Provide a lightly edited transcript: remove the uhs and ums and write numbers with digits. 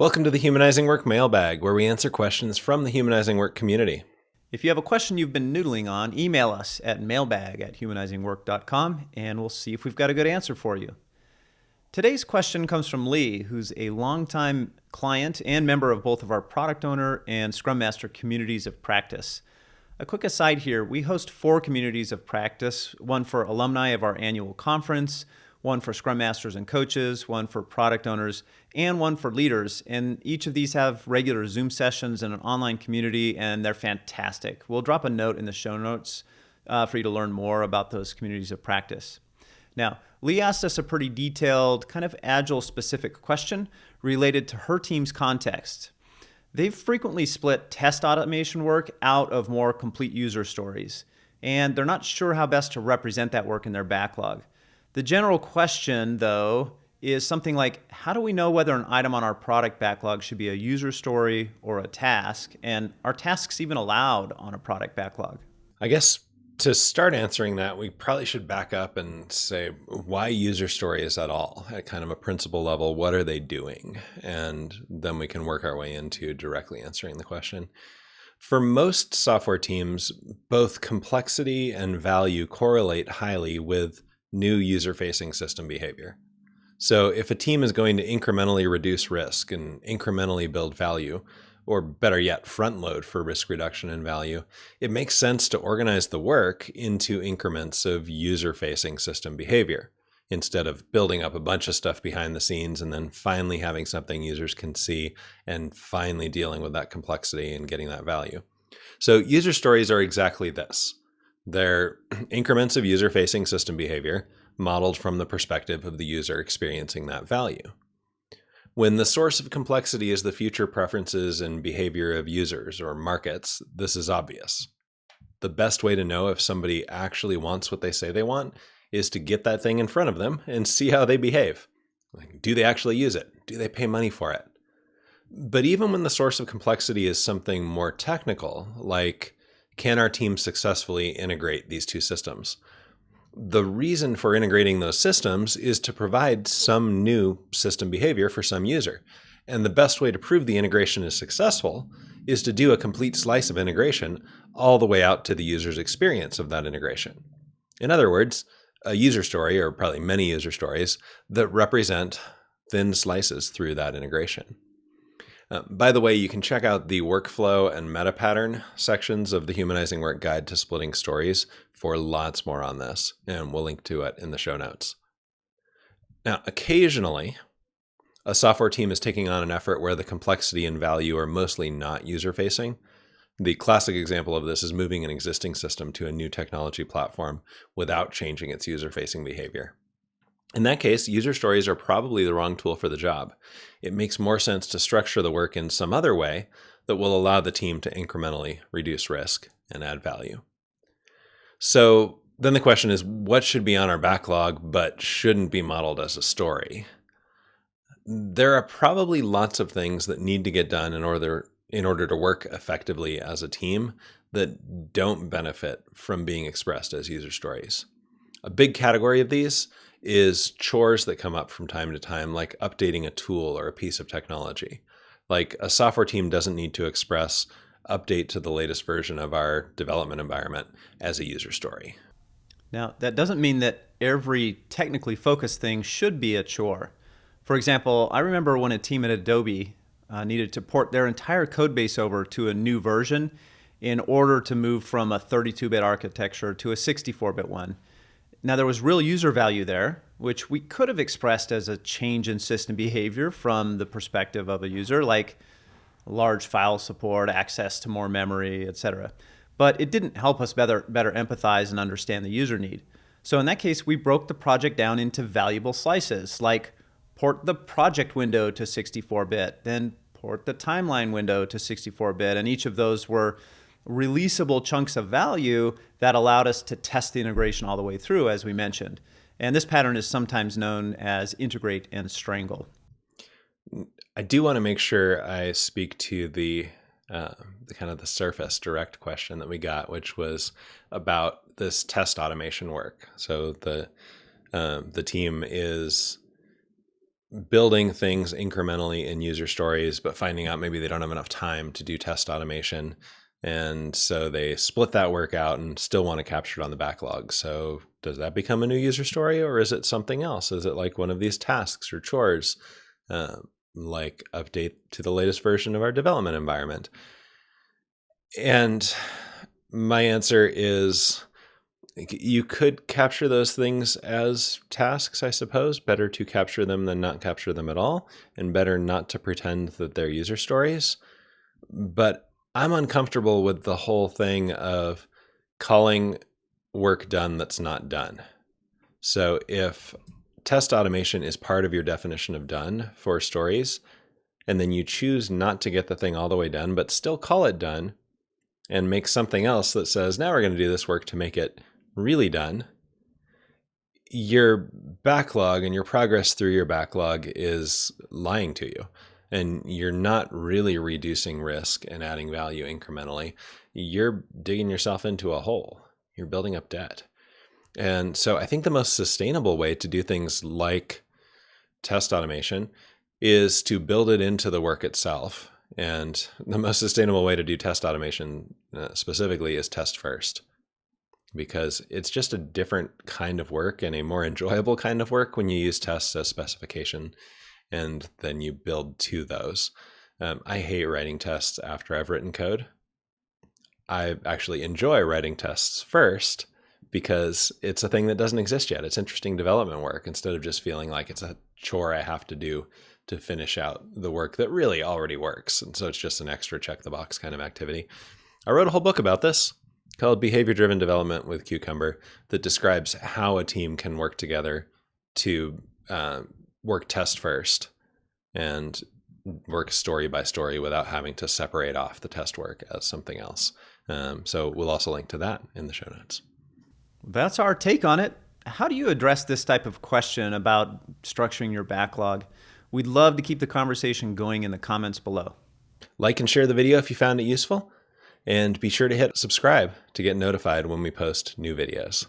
Welcome to the Humanizing Work Mailbag, where we answer questions from the Humanizing Work community. If you have a question you've been noodling on, email us at mailbag@humanizingwork.com and we'll see if we've got a good answer for you. Today's question comes from Lee, who's a longtime client and member of both of our Product Owner and Scrum Master communities of practice. A quick aside here, we host 4 communities of practice, one for alumni of our annual conference, one for Scrum Masters and coaches, one for product owners, and one for leaders. And each of these have regular Zoom sessions and an online community, and they're fantastic. We'll drop a note in the show notes for you to learn more about those communities of practice. Now, Lee asked us a pretty detailed, kind of agile specific question related to her team's context. They've frequently split test automation work out of more complete user stories, and they're not sure how best to represent that work in their backlog. The general question, though, is something like, how do we know whether an item on our product backlog should be a user story or a task? And are tasks even allowed on a product backlog? I guess to start answering that, we probably should back up and say, why user stories at all? At kind of a principle level, what are they doing? And then we can work our way into directly answering the question. For most software teams, both complexity and value correlate highly with new user-facing system behavior. So if a team is going to incrementally reduce risk and incrementally build value, or better yet, front load for risk reduction and value, it makes sense to organize the work into increments of user-facing system behavior, instead of building up a bunch of stuff behind the scenes and then finally having something users can see and finally dealing with that complexity and getting that value. So user stories are exactly this. They're increments of user-facing system behavior modeled from the perspective of the user experiencing that value. When the source of complexity is the future preferences and behavior of users or markets, this is obvious. The best way to know if somebody actually wants what they say they want is to get that thing in front of them and see how they behave. Like, do they actually use it? Do they pay money for it? But even when the source of complexity is something more technical, like, can our team successfully integrate these two systems? The reason for integrating those systems is to provide some new system behavior for some user. And the best way to prove the integration is successful is to do a complete slice of integration all the way out to the user's experience of that integration. In other words, a user story, or probably many user stories, that represent thin slices through that integration. By the way, you can check out the workflow and meta pattern sections of the Humanizing Work Guide to Splitting Stories for lots more on this, and we'll link to it in the show notes. Now, occasionally, a software team is taking on an effort where the complexity and value are mostly not user-facing. The classic example of this is moving an existing system to a new technology platform without changing its user-facing behavior. In that case, user stories are probably the wrong tool for the job. It makes more sense to structure the work in some other way that will allow the team to incrementally reduce risk and add value. So then the question is, what should be on our backlog but shouldn't be modeled as a story? There are probably lots of things that need to get done in order to work effectively as a team that don't benefit from being expressed as user stories. A big category of these is chores that come up from time to time, like updating a tool or a piece of technology. Like, a software team doesn't need to express update to the latest version of our development environment as a user story. Now, that doesn't mean that every technically focused thing should be a chore. For example, I remember when a team at Adobe needed to port their entire code base over to a new version in order to move from a 32-bit architecture to a 64-bit one. Now, there was real user value there, which we could have expressed as a change in system behavior from the perspective of a user, like large file support, access to more memory, etc. But it didn't help us better empathize and understand the user need. So in that case, we broke the project down into valuable slices, like port the project window to 64-bit, then port the timeline window to 64-bit, and each of those were releasable chunks of value that allowed us to test the integration all the way through, as we mentioned. And this pattern is sometimes known as integrate and strangle. I do want to make sure I speak to the kind of the surface direct question that we got, which was about this test automation work. So the team is building things incrementally in user stories, but finding out maybe they don't have enough time to do test automation. And so they split that work out and still want to capture it on the backlog. So does that become a new user story, or is it something else? Is it like one of these tasks or chores, like update to the latest version of our development environment? And my answer is you could capture those things as tasks, I suppose. Better to capture them than not capture them at all, and better not to pretend that they're user stories. But I'm uncomfortable with the whole thing of calling work done that's not done. So if test automation is part of your definition of done for stories, and then you choose not to get the thing all the way done, but still call it done and make something else that says, now we're going to do this work to make it really done, your backlog and your progress through your backlog is lying to you. And you're not really reducing risk and adding value incrementally. You're digging yourself into a hole. You're building up debt. And so I think the most sustainable way to do things like test automation is to build it into the work itself. And the most sustainable way to do test automation specifically is test first, because it's just a different kind of work and a more enjoyable kind of work when you use tests as specification and then you build to those. I hate writing tests after I've written code. I actually enjoy writing tests first because it's a thing that doesn't exist yet. It's interesting development work instead of just feeling like it's a chore I have to do to finish out the work that really already works. And so it's just an extra check the box kind of activity. I wrote a whole book about this called Behavior-Driven Development with Cucumber that describes how a team can work together to work test first and work story by story without having to separate off the test work as something else. So we'll also link to that in the show notes. That's our take on it. How do you address this type of question about structuring your backlog? We'd love to keep the conversation going in the comments below. Like and share the video if you found it useful, and be sure to hit subscribe to get notified when we post new videos.